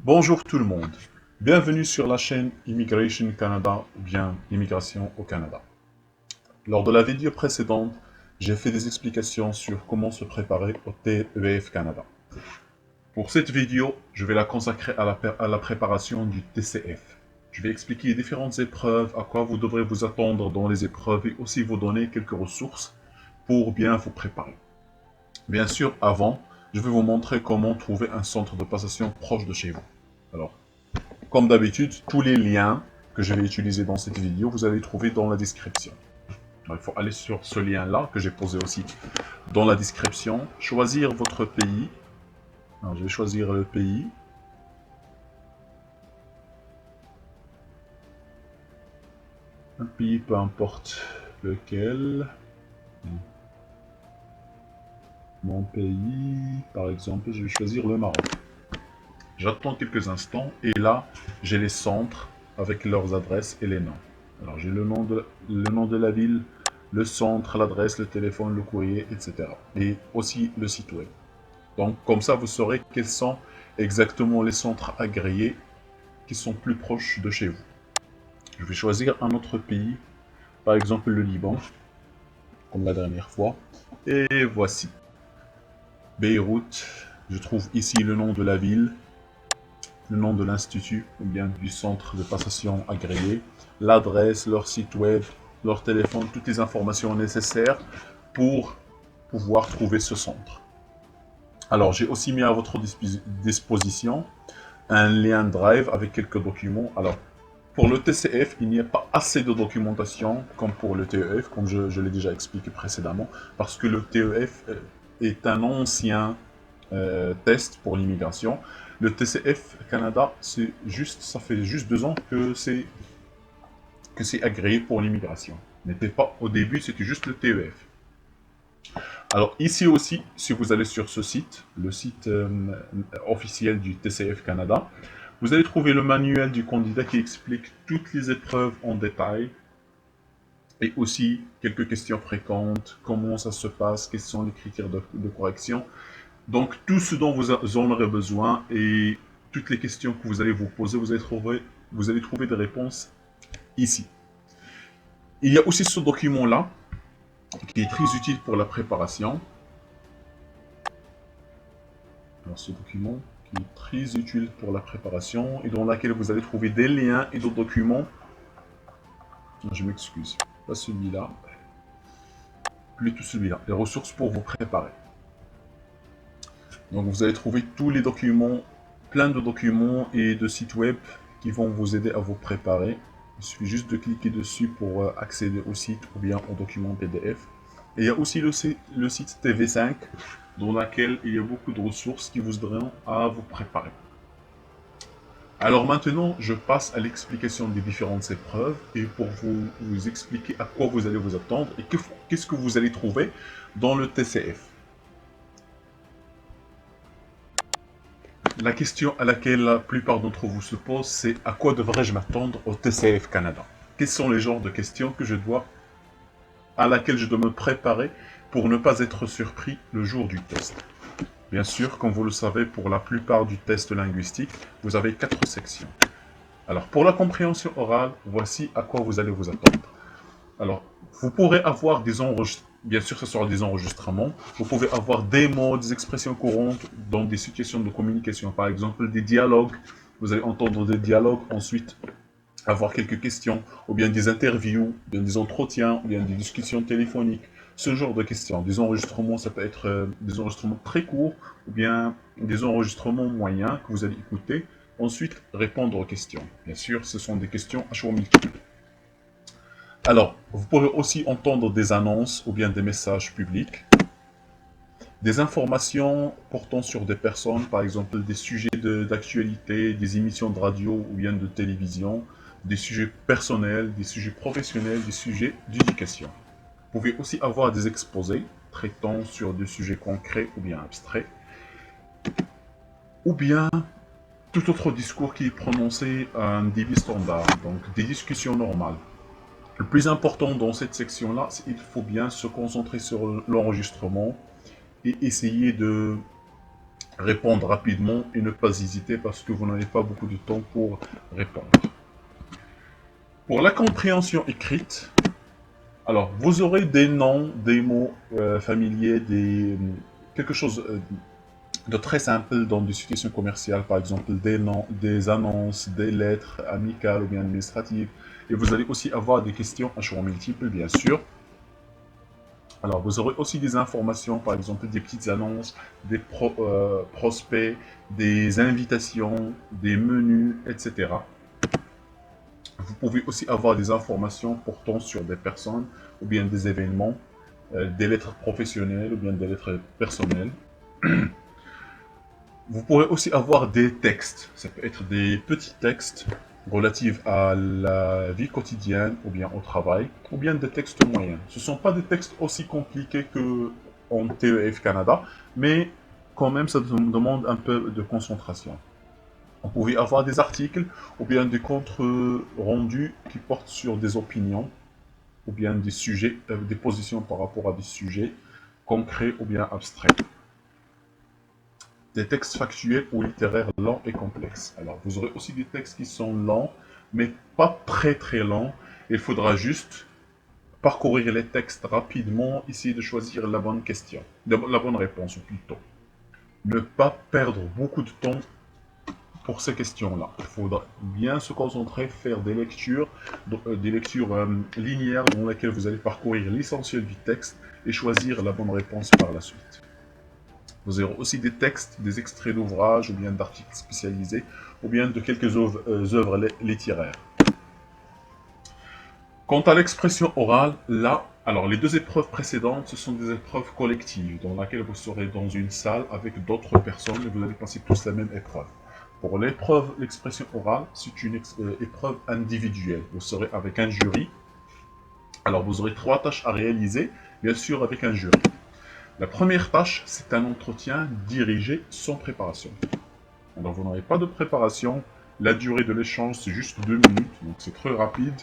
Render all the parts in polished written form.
Bonjour tout le monde, bienvenue sur la chaîne Immigration Canada ou bien Immigration au Canada. Lors de la vidéo précédente, j'ai fait des explications sur comment se préparer au TEF Canada. Pour cette vidéo, je vais la consacrer à la préparation du TCF. Je vais expliquer les différentes épreuves, à quoi vous devrez vous attendre dans les épreuves et aussi vous donner quelques ressources pour bien vous préparer. Bien sûr, avant, je vais vous montrer comment trouver un centre de passation proche de chez vous. Alors, comme d'habitude, tous les liens que je vais utiliser dans cette vidéo, vous allez les trouver dans la description. Alors, il faut aller sur ce lien-là, que j'ai posé aussi dans la description, choisir votre pays. Alors, je vais choisir le pays. Un pays, peu importe lequel. Mon pays, par exemple, je vais choisir le Maroc. J'attends quelques instants et là, j'ai les centres avec leurs adresses et les noms. Alors, j'ai le nom de la ville, le centre, l'adresse, le téléphone, le courrier, etc. Et aussi le site web. Donc, comme ça, vous saurez quels sont exactement les centres agréés qui sont plus proches de chez vous. Je vais choisir un autre pays, par exemple le Liban, comme la dernière fois. Et voici. Beyrouth, je trouve ici le nom de la ville, le nom de l'institut ou bien du centre de passation agréé, l'adresse, leur site web, leur téléphone, toutes les informations nécessaires pour pouvoir trouver ce centre. Alors, j'ai aussi mis à votre disposition un lien Drive avec quelques documents. Alors, pour le TCF, il n'y a pas assez de documentation comme pour le TEF, comme je l'ai déjà expliqué précédemment, parce que le TEF est un ancien test pour l'immigration. Le TCF Canada, ça fait juste 2 ans que c'est agréé pour l'immigration. N'était pas au début, c'était juste le TEF. Alors ici aussi, si vous allez sur ce site, le site officiel du TCF Canada, vous allez trouver le manuel du candidat qui explique toutes les épreuves en détail et aussi quelques questions fréquentes, comment ça se passe, quels sont les critères de correction. Donc tout ce dont vous en aurez besoin et toutes les questions que vous allez vous poser, vous allez trouver des réponses ici. Il y a aussi ce document-là qui est très utile pour la préparation. Alors ce document qui est très utile pour la préparation et dans laquelle vous allez trouver des liens et d'autres documents. Je m'excuse, pas celui-là, plutôt celui-là, les ressources pour vous préparer. Donc vous allez trouver tous les documents, plein de documents et de sites web qui vont vous aider à vous préparer. Il suffit juste de cliquer dessus pour accéder au site ou bien au document PDF. Et il y a aussi le site TV5 dans lequel il y a beaucoup de ressources qui vous aideront à vous préparer. Alors maintenant, je passe à l'explication des différentes épreuves et pour vous expliquer à quoi vous allez vous attendre et qu'est-ce que vous allez trouver dans le TCF. La question à laquelle la plupart d'entre vous se posent, c'est à quoi devrais-je m'attendre au TCF Canada? Quels sont les genres de questions à laquelle je dois me préparer pour ne pas être surpris le jour du test? Bien sûr, comme vous le savez, pour la plupart du test linguistique, vous avez 4 sections. Alors, pour la compréhension orale, voici à quoi vous allez vous attendre. Alors, vous pourrez avoir des enregistrements, bien sûr ce sera des enregistrements, vous pouvez avoir des mots, des expressions courantes dans des situations de communication, par exemple des dialogues, vous allez entendre des dialogues, ensuite avoir quelques questions, ou bien des interviews, ou bien des entretiens, ou bien des discussions téléphoniques, ce genre de questions. Des enregistrements, ça peut être des enregistrements très courts, ou bien des enregistrements moyens que vous allez écouter, ensuite répondre aux questions. Bien sûr, ce sont des questions à choix multiples. Alors, vous pourrez aussi entendre des annonces ou bien des messages publics, des informations portant sur des personnes, par exemple des sujets d'actualité, des émissions de radio ou bien de télévision, des sujets personnels, des sujets professionnels, des sujets d'éducation. Vous pouvez aussi avoir des exposés traitant sur des sujets concrets ou bien abstraits, ou bien tout autre discours qui est prononcé à un débit standard, donc des discussions normales. Le plus important dans cette section-là, c'est qu'il faut bien se concentrer sur l'enregistrement et essayer de répondre rapidement et ne pas hésiter parce que vous n'avez pas beaucoup de temps pour répondre. Pour la compréhension écrite, alors vous aurez des noms, des mots familiers, quelque chose de très simple dans des situations commerciales, par exemple des noms, des annonces, des lettres amicales ou bien administratives. Et vous allez aussi avoir des questions à choix multiples, bien sûr. Alors, vous aurez aussi des informations, par exemple des petites annonces, des prospects, des invitations, des menus, etc. Vous pouvez aussi avoir des informations portant sur des personnes ou bien des événements, des lettres professionnelles ou bien des lettres personnelles. Vous pourrez aussi avoir des textes. Ça peut être des petits textes relatifs à la vie quotidienne ou bien au travail, ou bien des textes moyens. Ce ne sont pas des textes aussi compliqués que en TEF Canada, mais quand même ça demande un peu de concentration. On pouvait avoir des articles ou bien des comptes rendus qui portent sur des opinions ou bien des sujets, des positions par rapport à des sujets concrets ou bien abstraits. Des textes factuels ou littéraires lents et complexes. Alors, vous aurez aussi des textes qui sont lents, mais pas très très lents. Il faudra juste parcourir les textes rapidement, essayer de choisir la bonne question, la bonne réponse plutôt. Ne pas perdre beaucoup de temps pour ces questions-là. Il faudra bien se concentrer, faire des lectures linéaires dans lesquelles vous allez parcourir l'essentiel du texte et choisir la bonne réponse par la suite. Vous aurez aussi des textes, des extraits d'ouvrages ou bien d'articles spécialisés ou bien de quelques œuvres littéraires. Quant à l'expression orale, là, alors les deux épreuves précédentes, ce sont des épreuves collectives dans lesquelles vous serez dans une salle avec d'autres personnes et vous allez passer tous la même épreuve. Pour l'épreuve, l'expression orale, c'est une épreuve individuelle. Vous serez avec un jury. Alors vous aurez 3 tâches à réaliser, bien sûr avec un jury. La première tâche, c'est un entretien dirigé sans préparation. Alors vous n'aurez pas de préparation. La durée de l'échange, c'est juste 2 minutes, donc c'est très rapide.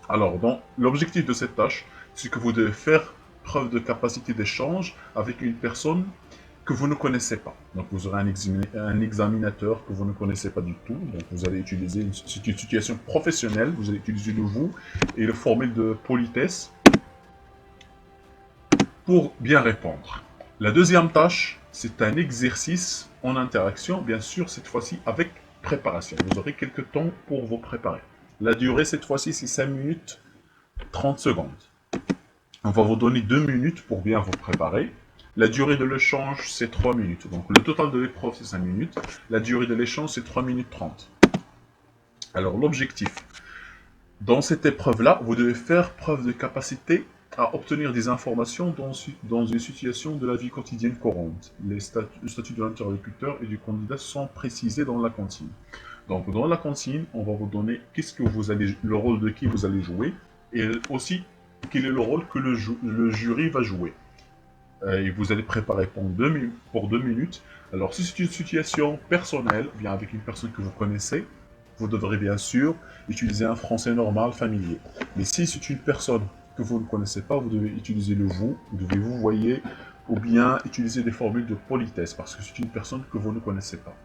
Alors, l'objectif de cette tâche, c'est que vous devez faire preuve de capacité d'échange avec une personne que vous ne connaissez pas. Donc, vous aurez un examinateur que vous ne connaissez pas du tout. Donc, vous allez utiliser une situation professionnelle. Vous allez utiliser le vous et le formule de politesse pour bien répondre. La deuxième tâche, c'est un exercice en interaction, bien sûr, cette fois-ci avec préparation. Vous aurez quelques temps pour vous préparer. La durée, cette fois-ci, c'est 5 minutes 30 secondes. On va vous donner 2 minutes pour bien vous préparer. La durée de l'échange, c'est 3 minutes. Donc le total de l'épreuve, c'est 5 minutes. La durée de l'échange, c'est 3 minutes 30. Alors l'objectif, dans cette épreuve-là, vous devez faire preuve de capacité à obtenir des informations dans une situation de la vie quotidienne courante. Le statut de l'interlocuteur et du candidat sont précisés dans la consigne. Donc dans la consigne, on va vous donner le rôle de qui vous allez jouer et aussi quel est le rôle que le jury va jouer. Et vous allez préparer pour 2 minutes. Alors si c'est une situation personnelle, bien avec une personne que vous connaissez, vous devrez bien sûr utiliser un français normal, familier. Mais si c'est une personne que vous ne connaissez pas, vous devez utiliser le vous devez vous voyer, ou bien utiliser des formules de politesse, parce que c'est une personne que vous ne connaissez pas.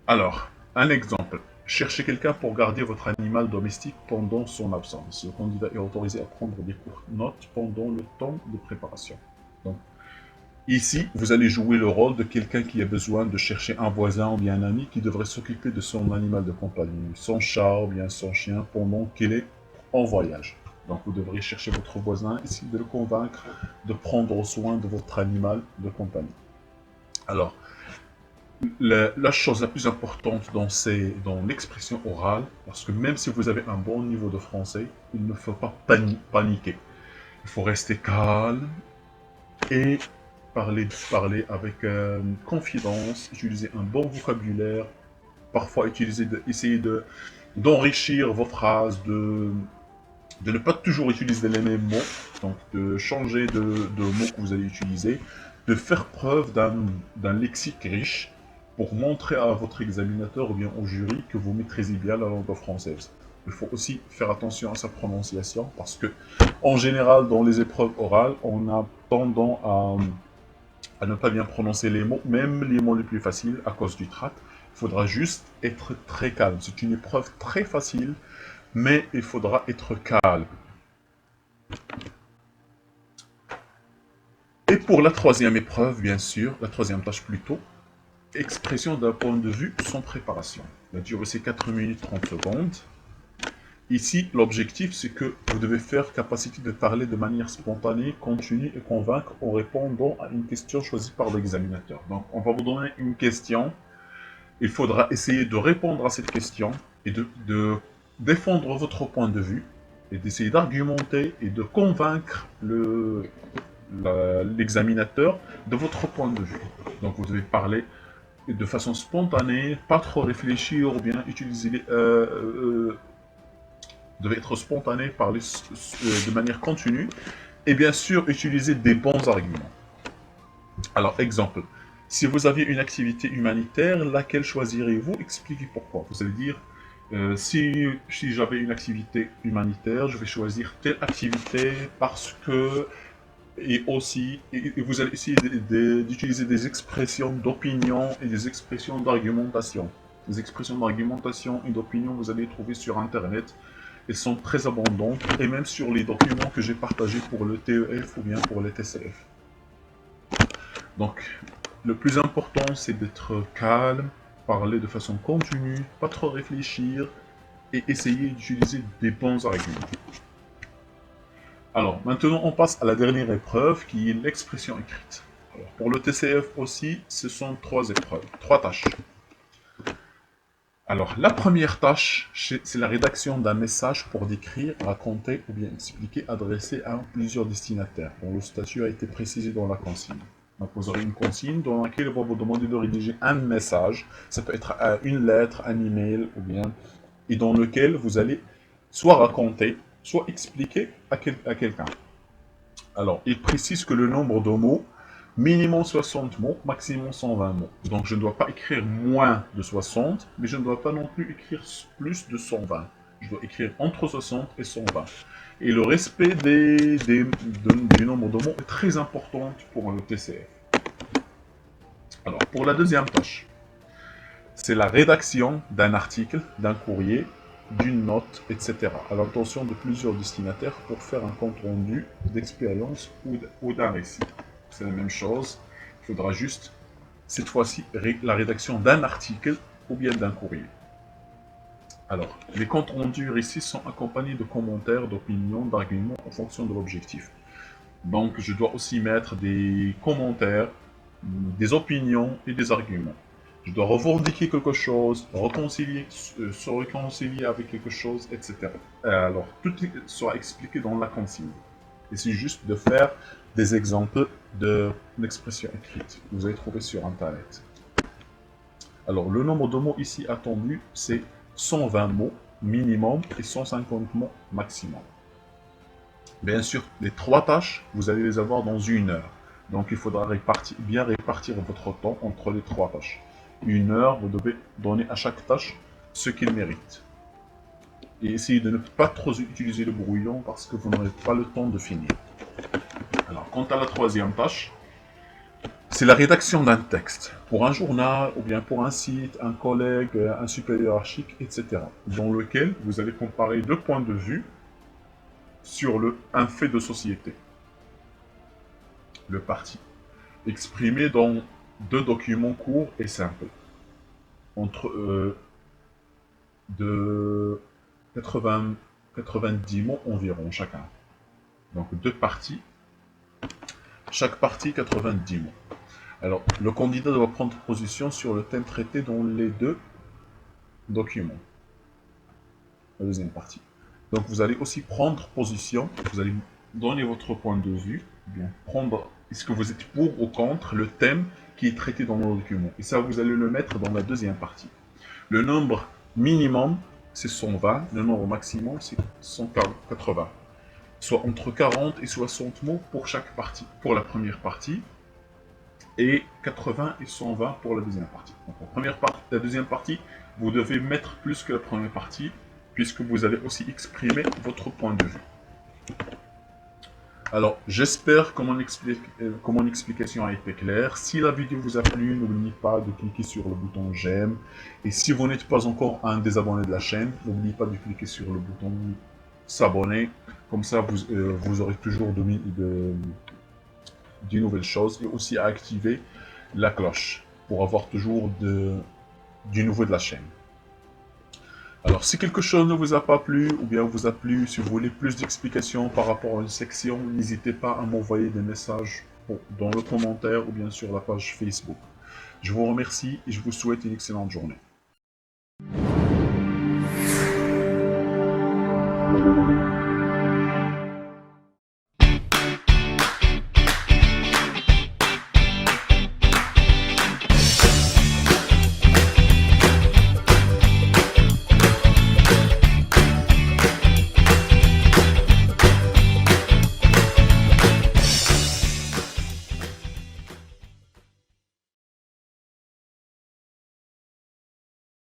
Alors, un exemple. Cherchez quelqu'un pour garder votre animal domestique pendant son absence. Le candidat est autorisé à prendre des courtes notes pendant le temps de préparation. Donc, ici, vous allez jouer le rôle de quelqu'un qui a besoin de chercher un voisin ou bien un ami qui devrait s'occuper de son animal de compagnie, son chat ou bien son chien pendant qu'il est en voyage. Donc, vous devrez chercher votre voisin, essayer de le convaincre de prendre soin de votre animal de compagnie. Alors, la chose la plus importante dans l'expression orale, parce que même si vous avez un bon niveau de français, il ne faut pas paniquer. Il faut rester calme et parler avec confidence, utiliser un bon vocabulaire parfois essayer d'enrichir vos phrases, de ne pas toujours utiliser les mêmes mots, donc de changer de mots que vous allez utiliser, de faire preuve d'un lexique riche pour montrer à votre examinateur ou bien au jury que vous maîtrisez bien la langue française. Il faut aussi faire attention à sa prononciation parce que, en général, dans les épreuves orales, on a tendance à ne pas bien prononcer les mots, même les mots les plus faciles à cause du trac. Il faudra juste être très calme. C'est une épreuve très facile, mais il faudra être calme. Et pour la troisième épreuve, bien sûr, la troisième tâche plutôt, expression d'un point de vue sans préparation. La durée c'est 4 minutes 30 secondes. Ici, l'objectif c'est que vous devez faire capacité de parler de manière spontanée, continue et convaincre en répondant à une question choisie par l'examinateur. Donc on va vous donner une question, il faudra essayer de répondre à cette question et de défendre votre point de vue et d'essayer d'argumenter et de convaincre l'examinateur de votre point de vue. Donc vous devez parler de façon spontanée, pas trop réfléchir ou bien utiliser devez être spontané, parler de manière continue et bien sûr utiliser des bons arguments. Alors exemple, si vous aviez une activité humanitaire, laquelle choisirez-vous? Expliquez pourquoi. Vous allez dire si j'avais une activité humanitaire, je vais choisir telle activité parce que et aussi, vous allez essayer d'utiliser des expressions d'opinion et des expressions d'argumentation. Les expressions d'argumentation et d'opinion, vous allez les trouver sur Internet. Elles sont très abondantes, et même sur les documents que j'ai partagés pour le TEF ou bien pour les TCF. Donc, le plus important, c'est d'être calme, parler de façon continue, pas trop réfléchir, et essayer d'utiliser des bons arguments. Alors, maintenant, on passe à la dernière épreuve, qui est l'expression écrite. Alors, pour le TCF aussi, ce sont 3 épreuves, 3 tâches. Alors, la première tâche, c'est la rédaction d'un message pour décrire, raconter ou bien expliquer, adressé à plusieurs destinataires, dont le statut a été précisé dans la consigne. Donc, vous aurez une consigne dans laquelle on va vous demander de rédiger un message. Ça peut être une lettre, un email, ou bien, et dans lequel vous allez soit raconter, soit expliquer à quelqu'un. Alors, il précise que le nombre de mots, minimum 60 mots, maximum 120 mots. Donc, je ne dois pas écrire moins de 60, mais je ne dois pas non plus écrire plus de 120. Je dois écrire entre 60 et 120. Et le respect du nombre de mots est très important pour le TCF. Alors, pour la deuxième tâche, c'est la rédaction d'un article, d'un courrier, d'une note, etc. à l'intention de plusieurs destinataires pour faire un compte rendu d'expérience ou d'un récit. C'est la même chose, il faudra juste, cette fois-ci, la rédaction d'un article ou bien d'un courrier. Alors, les comptes rendus récits sont accompagnés de commentaires, d'opinions, d'arguments en fonction de l'objectif. Donc, je dois aussi mettre des commentaires, des opinions et des arguments. Je dois revendiquer quelque chose, se réconcilier avec quelque chose, etc. Alors, tout sera expliqué dans la consigne. Et c'est juste de faire des exemples d'expressions écrites que vous allez trouver sur Internet. Alors, le nombre de mots ici attendu, c'est 120 mots minimum et 150 mots maximum. Bien sûr, les 3 tâches, vous allez les avoir dans 1 heure. Donc, il faudra bien répartir votre temps entre les 3 tâches. 1 heure, vous devez donner à chaque tâche ce qu'il mérite. Et essayez de ne pas trop utiliser le brouillon parce que vous n'aurez pas le temps de finir. Alors, quant à la troisième tâche, c'est la rédaction d'un texte pour un journal ou bien pour un site, un collègue, un supérieur hiérarchique, etc. dans lequel vous allez comparer 2 points de vue sur un fait de société. Le parti. Exprimé dans 2 documents courts et simples. Entre de 90 mots environ chacun. Donc 2 parties. Chaque partie 90 mots. Alors, le candidat doit prendre position sur le thème traité dans les 2 documents. La deuxième partie. Donc, vous allez aussi prendre position, vous allez donner votre point de vue, bien prendre, est-ce que vous êtes pour ou contre le thème qui est traité dans le document. Et ça, vous allez le mettre dans la deuxième partie. Le nombre minimum, c'est 120. Le nombre maximum, c'est 180. Soit entre 40 et 60 mots pour chaque partie. Pour la première partie, et 80 et 120 pour la deuxième partie. Donc la deuxième partie, vous devez mettre plus que la première partie, puisque vous allez aussi exprimer votre point de vue. Alors, j'espère que mon explication a été claire. Si la vidéo vous a plu, n'oubliez pas de cliquer sur le bouton j'aime. Et si vous n'êtes pas encore un des abonnés de la chaîne, n'oubliez pas de cliquer sur le bouton s'abonner. Comme ça, vous aurez toujours de nouvelles choses, et aussi à activer la cloche pour avoir toujours du nouveau de la chaîne. Alors, si quelque chose ne vous a pas plu, ou bien vous a plu, si vous voulez plus d'explications par rapport à une section, n'hésitez pas à m'envoyer des messages dans le commentaire ou bien sur la page Facebook. Je vous remercie et je vous souhaite une excellente journée.